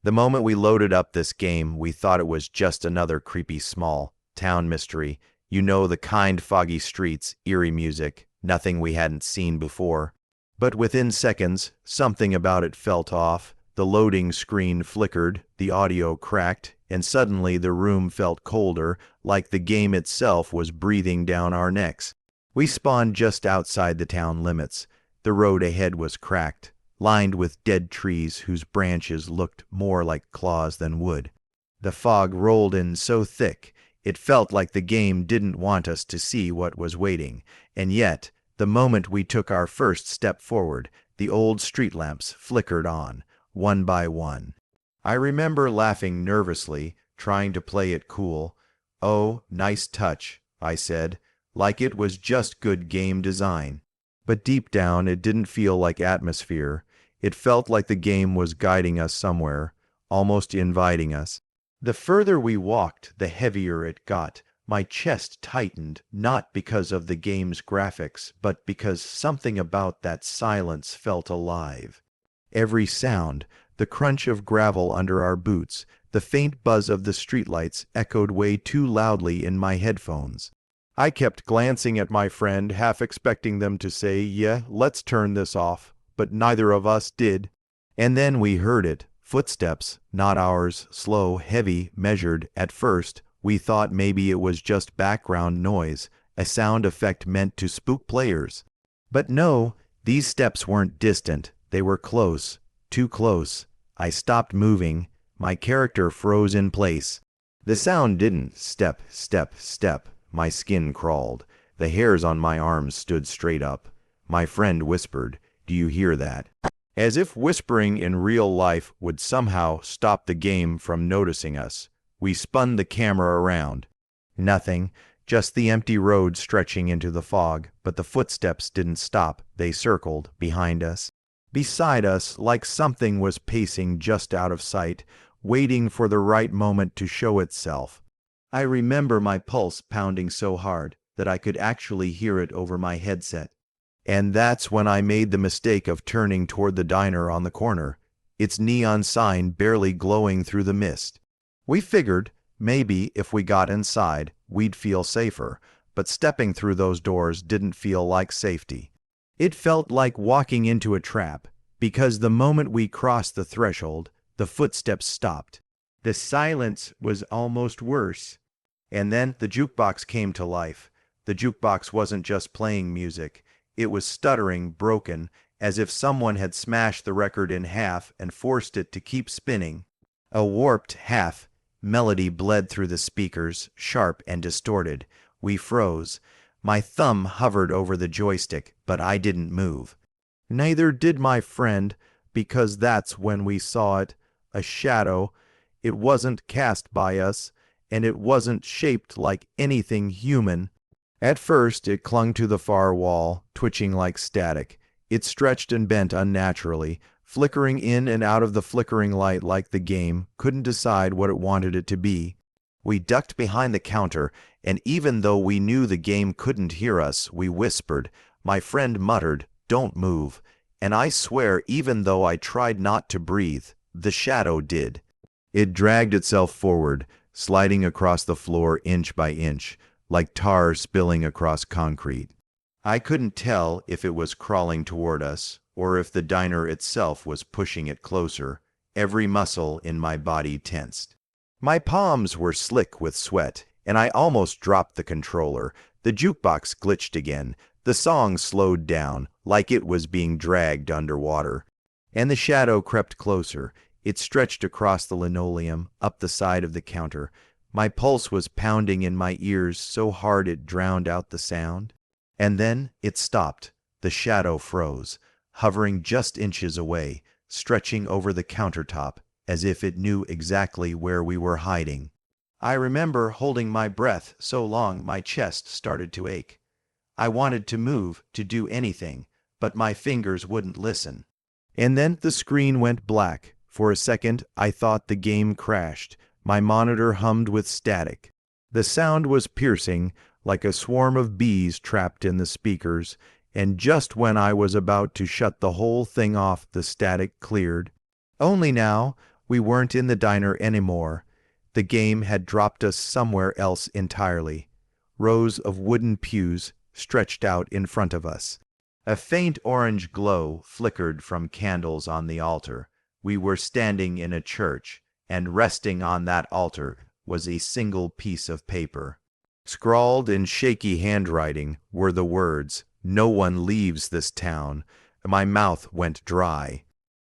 The moment we loaded up this game, we thought it was just another creepy small town mystery. You know, the kind foggy streets, eerie music, nothing we hadn't seen before. But within seconds, something about it felt off. The loading screen flickered, the audio cracked, and suddenly the room felt colder, like the game itself was breathing down our necks. We spawned just outside the town limits. The road ahead was cracked, lined with dead trees whose branches looked more like claws than wood. The fog rolled in so thick, it felt like the game didn't want us to see what was waiting, and yet, the moment we took our first step forward, the old street lamps flickered on, one by one. I remember laughing nervously, trying to play it cool. "Oh, nice touch," I said, like it was just good game design. But deep down, it didn't feel like atmosphere. It felt like the game was guiding us somewhere, almost inviting us. The further we walked, the heavier it got. My chest tightened, not because of the game's graphics, but because something about that silence felt alive. Every sound, the crunch of gravel under our boots, the faint buzz of the streetlights echoed way too loudly in my headphones. I kept glancing at my friend, half expecting them to say, "Yeah, let's turn this off," but neither of us did. And then we heard it. Footsteps, not ours, slow, heavy, measured. At first, we thought maybe it was just background noise, a sound effect meant to spook players. But no, these steps weren't distant. They were close, too close. I stopped moving. My character froze in place. The sound didn't step, step, step. My skin crawled. The hairs on my arms stood straight up. My friend whispered, "Do you hear that?" As if whispering in real life would somehow stop the game from noticing us. We spun the camera around. Nothing, just the empty road stretching into the fog, but the footsteps didn't stop. They circled behind us. Beside us, like something was pacing just out of sight, waiting for the right moment to show itself. I remember my pulse pounding so hard that I could actually hear it over my headset. And that's when I made the mistake of turning toward the diner on the corner, its neon sign barely glowing through the mist. We figured, maybe if we got inside, we'd feel safer, but stepping through those doors didn't feel like safety. It felt like walking into a trap, because the moment we crossed the threshold, the footsteps stopped. The silence was almost worse. And then the jukebox came to life. The jukebox wasn't just playing music. It was stuttering, broken, as if someone had smashed the record in half and forced it to keep spinning. A warped half melody bled through the speakers, sharp and distorted. We froze. My thumb hovered over the joystick, but I didn't move. Neither did my friend, because that's when we saw it, a shadow. It wasn't cast by us, and it wasn't shaped like anything human. At first, it clung to the far wall, twitching like static. It stretched and bent unnaturally, flickering in and out of the flickering light like the game couldn't decide what it wanted it to be. We ducked behind the counter, and even though we knew the game couldn't hear us, we whispered. My friend muttered, "Don't move." And I swear, even though I tried not to breathe, the shadow did. It dragged itself forward, sliding across the floor inch by inch, like tar spilling across concrete. I couldn't tell if it was crawling toward us, or if the diner itself was pushing it closer. Every muscle in my body tensed. My palms were slick with sweat, and I almost dropped the controller. The jukebox glitched again. The song slowed down, like it was being dragged underwater. And the shadow crept closer. It stretched across the linoleum, up the side of the counter. My pulse was pounding in my ears so hard it drowned out the sound. And then it stopped. The shadow froze, hovering just inches away, stretching over the countertop, as if it knew exactly where we were hiding. I remember holding my breath so long my chest started to ache. I wanted to move, to do anything, but my fingers wouldn't listen. And then the screen went black. For a second, I thought the game crashed. My monitor hummed with static. The sound was piercing, like a swarm of bees trapped in the speakers, and just when I was about to shut the whole thing off, the static cleared. Only now, We weren't in the diner anymore. The game had dropped us somewhere else entirely. Rows of wooden pews stretched out in front of us. A faint orange glow flickered from candles on the altar. We were standing in a church, and resting on that altar was a single piece of paper. Scrawled in shaky handwriting were the words, "No one leaves this town." My mouth went dry.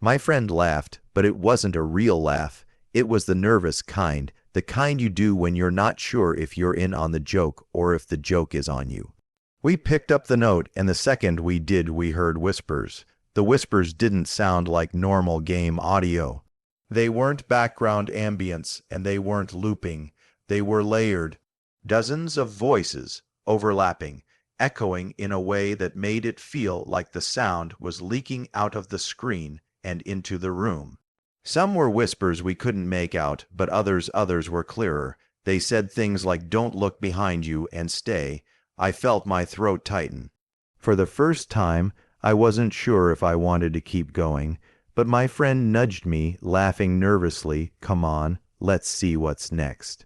My friend laughed, but it wasn't a real laugh. It was the nervous kind, the kind you do when you're not sure if you're in on the joke or if the joke is on you. We picked up the note, and the second we did, we heard whispers. The whispers didn't sound like normal game audio. They weren't background ambience, and they weren't looping. They were layered. Dozens of voices, overlapping, echoing in a way that made it feel like the sound was leaking out of the screen and into the room. Some were whispers we couldn't make out, but others were clearer. They said things like, "Don't look behind you and stay." I felt my throat tighten. For the first time, I wasn't sure if I wanted to keep going, but my friend nudged me, laughing nervously, "Come on, let's see what's next."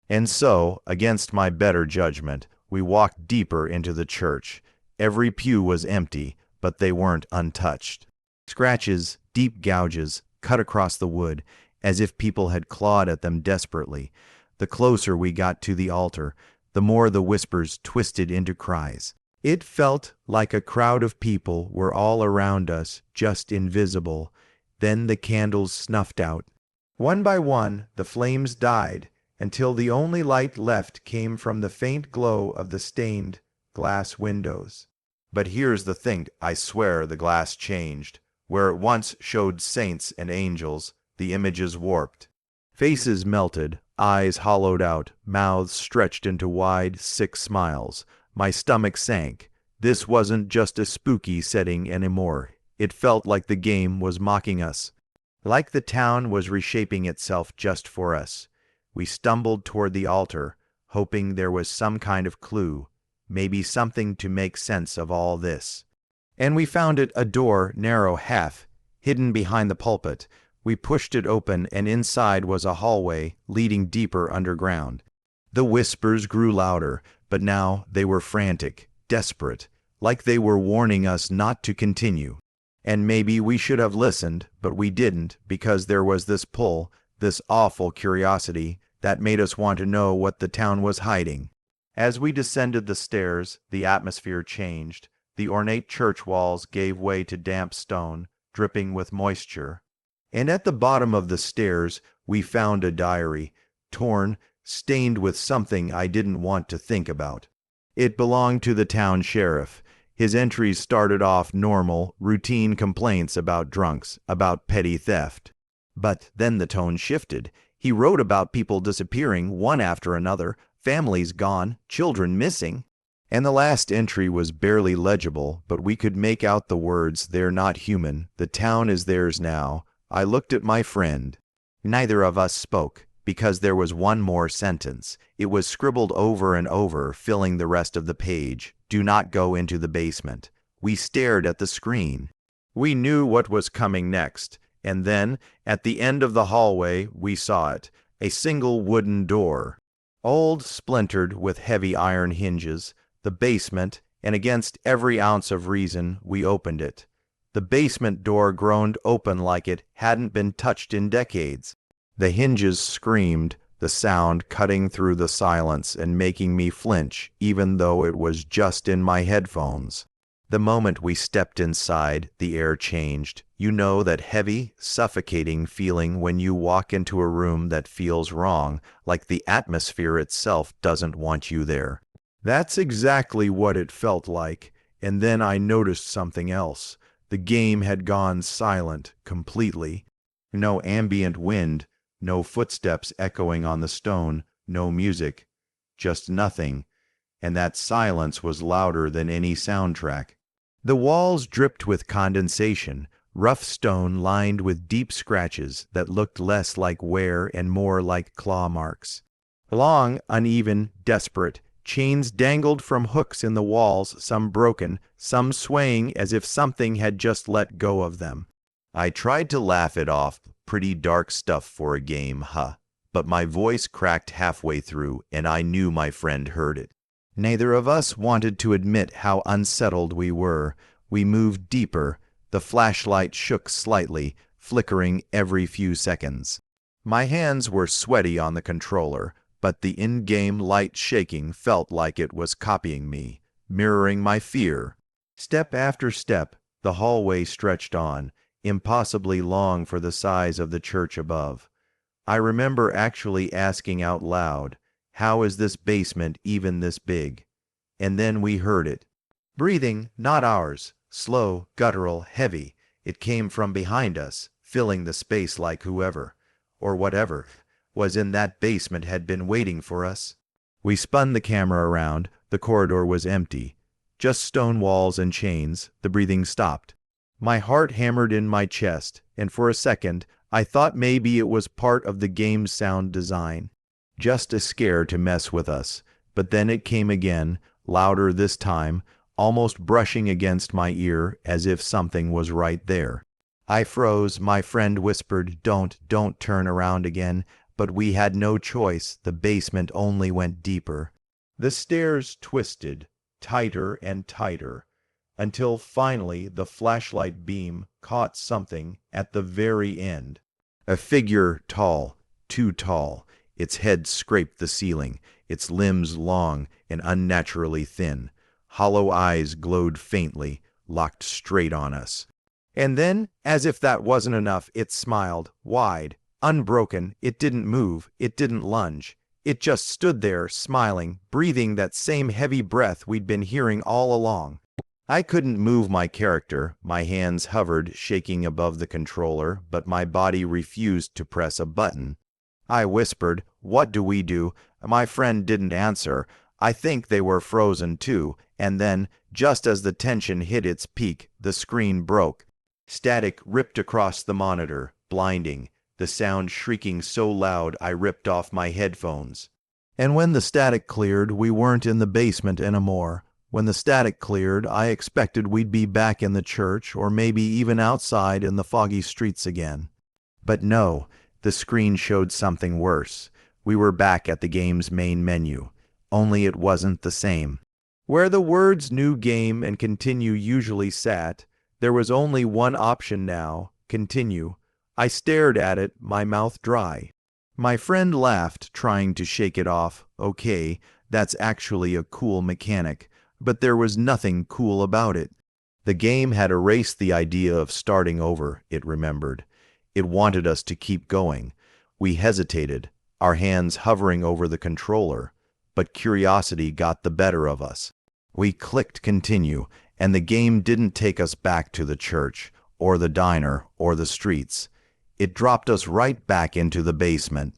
And so, against my better judgment, we walked deeper into the church. Every pew was empty, but they weren't untouched. Scratches, deep gouges, cut across the wood, as if people had clawed at them desperately. The closer we got to the altar, the more the whispers twisted into cries. It felt like a crowd of people were all around us, just invisible. Then the candles snuffed out. One by one, the flames died, until the only light left came from the faint glow of the stained glass windows. But here's the thing, I swear the glass changed. Where it once showed saints and angels, the images warped. Faces melted, eyes hollowed out, mouths stretched into wide, sick smiles. My stomach sank. This wasn't just a spooky setting anymore. It felt like the game was mocking us. Like the town was reshaping itself just for us. We stumbled toward the altar, hoping there was some kind of clue, maybe something to make sense of all this. And we found it, a door, narrow half, hidden behind the pulpit. We pushed it open, and inside was a hallway leading deeper underground. The whispers grew louder, but now they were frantic, desperate, like they were warning us not to continue. And maybe we should have listened, but we didn't, because there was this pull, this awful curiosity that made us want to know what the town was hiding. As we descended the stairs, the atmosphere changed. The ornate church walls gave way to damp stone, dripping with moisture. And at the bottom of the stairs, we found a diary, torn, stained with something I didn't want to think about. It belonged to the town sheriff. His entries started off normal, routine complaints about drunks, about petty theft. But then the tone shifted. He wrote about people disappearing one after another, families gone, children missing. And the last entry was barely legible, but we could make out the words, "They're not human. The town is theirs now." I looked at my friend. Neither of us spoke, because there was one more sentence. It was scribbled over and over, filling the rest of the page. "Do not go into the basement." We stared at the screen. We knew what was coming next, and then, at the end of the hallway, we saw it. A single wooden door. Old, splintered, with heavy iron hinges. The basement, and against every ounce of reason, we opened it. The basement door groaned open like it hadn't been touched in decades. The hinges screamed, the sound cutting through the silence and making me flinch, even though it was just in my headphones. The moment we stepped inside, the air changed. You know that heavy, suffocating feeling when you walk into a room that feels wrong, like the atmosphere itself doesn't want you there. That's exactly what it felt like, and then I noticed something else. The game had gone silent completely. No ambient wind, no footsteps echoing on the stone, no music, just nothing, and that silence was louder than any soundtrack. The walls dripped with condensation, rough stone lined with deep scratches that looked less like wear and more like claw marks. Long, uneven, desperate, chains dangled from hooks in the walls, some broken, some swaying as if something had just let go of them. I tried to laugh it off, Pretty dark stuff for a game, huh? But my voice cracked halfway through, and I knew my friend heard it. Neither of us wanted to admit how unsettled we were. We moved deeper. The flashlight shook slightly, flickering every few seconds. My hands were sweaty on the controller, but the in-game light shaking felt like it was copying me, mirroring my fear. Step after step, the hallway stretched on, impossibly long for the size of the church above. I remember actually asking out loud, "How is this basement even this big?" And then we heard it. Breathing, not ours, slow, guttural, heavy. It came from behind us, filling the space like whoever, or whatever, was in that basement had been waiting for us. We spun the camera around. The corridor was empty. Just stone walls and chains. The breathing stopped. My heart hammered in my chest, and for a second, I thought maybe it was part of the game's sound design. Just a scare to mess with us. But then it came again, louder this time, almost brushing against my ear as if something was right there. I froze. My friend whispered, don't turn around again," but we had no choice. The basement only went deeper. The stairs twisted, tighter and tighter, until finally the flashlight beam caught something at the very end. A figure tall, too tall. Its head scraped the ceiling, its limbs long and unnaturally thin. Hollow eyes glowed faintly, locked straight on us. And then, as if that wasn't enough, it smiled, wide, unbroken. It didn't move, it didn't lunge. It just stood there, smiling, breathing that same heavy breath we'd been hearing all along. I couldn't move my character. My hands hovered, shaking above the controller, but my body refused to press a button. I whispered, "What do we do?" My friend didn't answer. I think they were frozen too, and then, just as the tension hit its peak, the screen broke. Static ripped across the monitor, blinding, the sound shrieking so loud I ripped off my headphones. And when the static cleared, we weren't in the basement anymore. When the static cleared, I expected we'd be back in the church, or maybe even outside in the foggy streets again. But no, the screen showed something worse. We were back at the game's main menu, only it wasn't the same. Where the words "New Game" and "Continue" usually sat, there was only one option now: Continue. I stared at it, my mouth dry. My friend laughed, trying to shake it off. Okay, that's actually a cool mechanic, but there was nothing cool about it. The game had erased the idea of starting over, it remembered. It wanted us to keep going. We hesitated, our hands hovering over the controller, but curiosity got the better of us. We clicked continue, and the game didn't take us back to the church, or the diner, or the streets. It dropped us right back into the basement.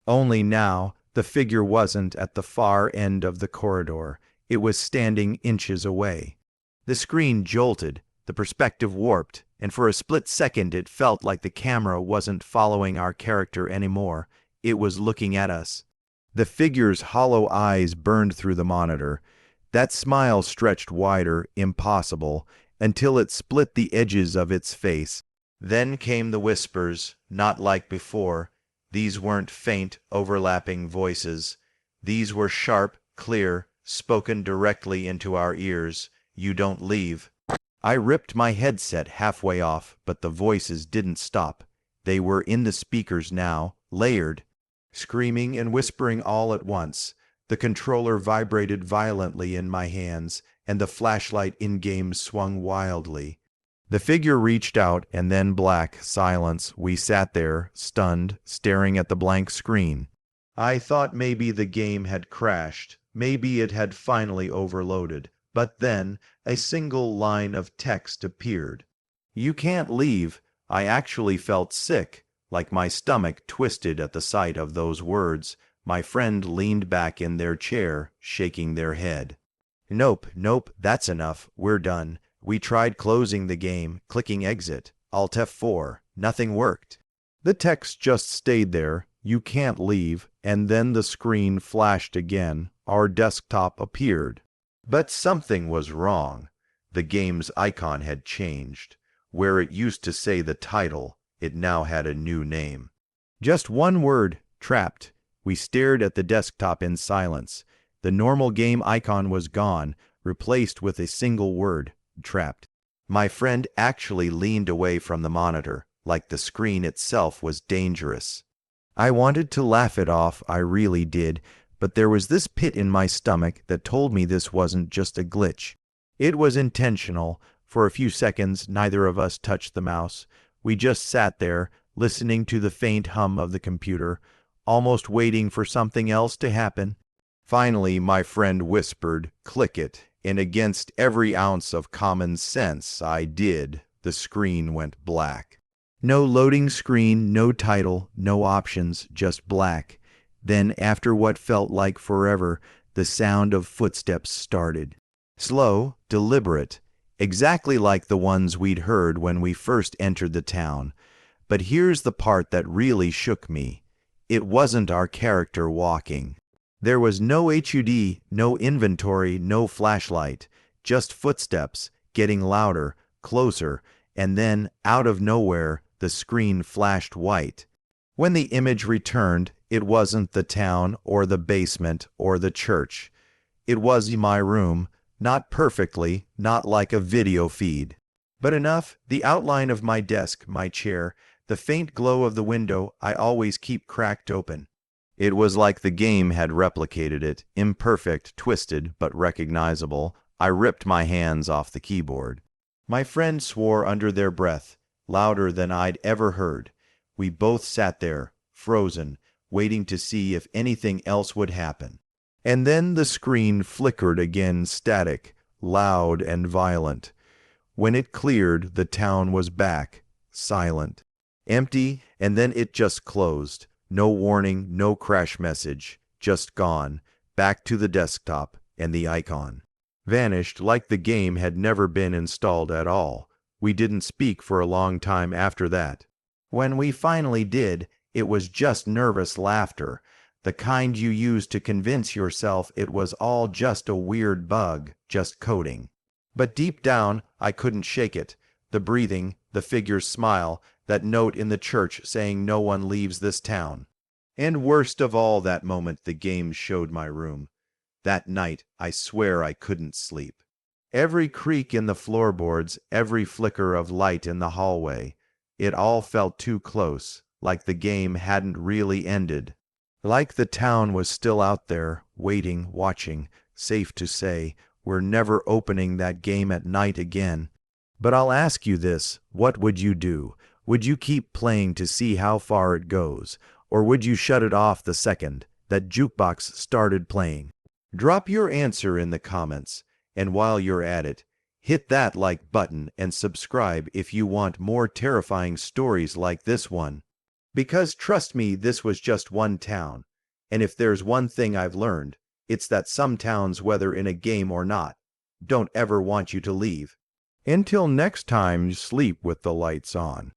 Only now, the figure wasn't at the far end of the corridor. It was standing inches away. The screen jolted, the perspective warped, and for a split second it felt like the camera wasn't following our character anymore. It was looking at us. The figure's hollow eyes burned through the monitor. That smile stretched wider, impossible, until it split the edges of its face. Then came the whispers, not like before. These weren't faint, overlapping voices. These were sharp, clear, spoken directly into our ears. "You don't leave." I ripped my headset halfway off, but the voices didn't stop. They were in the speakers now, layered, screaming and whispering all at once. The controller vibrated violently in my hands, and the flashlight in-game swung wildly. The figure reached out, and then black silence. We sat there, stunned, staring at the blank screen. I thought maybe the game had crashed. Maybe it had finally overloaded. But then a single line of text appeared. "You can't leave." I actually felt sick, like my stomach twisted at the sight of those words. My friend leaned back in their chair, shaking their head. Nope, that's enough. We're done. We tried closing the game, clicking exit, Alt F4. Nothing worked. The text just stayed there. "You can't leave," and then the screen flashed again. Our desktop appeared. But something was wrong. The game's icon had changed. Where it used to say the title, It now had a new name. Just one word, trapped. We stared at the desktop in silence. The normal game icon was gone, replaced with a single word, trapped. My friend actually leaned away from the monitor, like the screen itself was dangerous. I wanted to laugh it off, I really did, but there was this pit in my stomach that told me this wasn't just a glitch. It was intentional. For a few seconds, neither of us touched the mouse. We just sat there, listening to the faint hum of the computer, almost waiting for something else to happen. Finally, my friend whispered, "Click it," and against every ounce of common sense, I did. The screen went black. No loading screen, no title, no options, just black. Then, after what felt like forever, the sound of footsteps started. Slow, deliberate, exactly like the ones we'd heard when we first entered the town. But here's the part that really shook me. It wasn't our character walking. There was no HUD, no inventory, no flashlight, just footsteps, getting louder, closer, and then, out of nowhere, the screen flashed white. When the image returned, it wasn't the town or the basement or the church. It was my room, not perfectly, not like a video feed, but enough, the outline of my desk, my chair, the faint glow of the window I always keep cracked open. It was like the game had replicated it, imperfect, twisted, but recognizable. I ripped my hands off the keyboard. My friends swore under their breath, louder than I'd ever heard. We both sat there, frozen, waiting to see if anything else would happen. And then the screen flickered again, static, loud and violent. When it cleared, the town was back, silent, empty, and then it just closed. No warning, no crash message, just gone, back to the desktop, and the icon vanished like the game had never been installed at all. We didn't speak for a long time after that. When we finally did, it was just nervous laughter, the kind you use to convince yourself it was all just a weird bug, just coding. But deep down, I couldn't shake it. The breathing, the figure's smile, that note in the church saying no one leaves this town. And worst of all, that moment the game showed my room. That night, I swear I couldn't sleep. Every creak in the floorboards, every flicker of light in the hallway, it all felt too close, like the game hadn't really ended. Like the town was still out there, waiting, watching. Safe to say, we're never opening that game at night again. But I'll ask you this, what would you do? Would you keep playing to see how far it goes? Or would you shut it off the second that jukebox started playing? Drop your answer in the comments, and while you're at it, hit that like button and subscribe if you want more terrifying stories like this one. Because trust me, this was just one town, and if there's one thing I've learned, it's that some towns, whether in a game or not, don't ever want you to leave. Until next time, sleep with the lights on.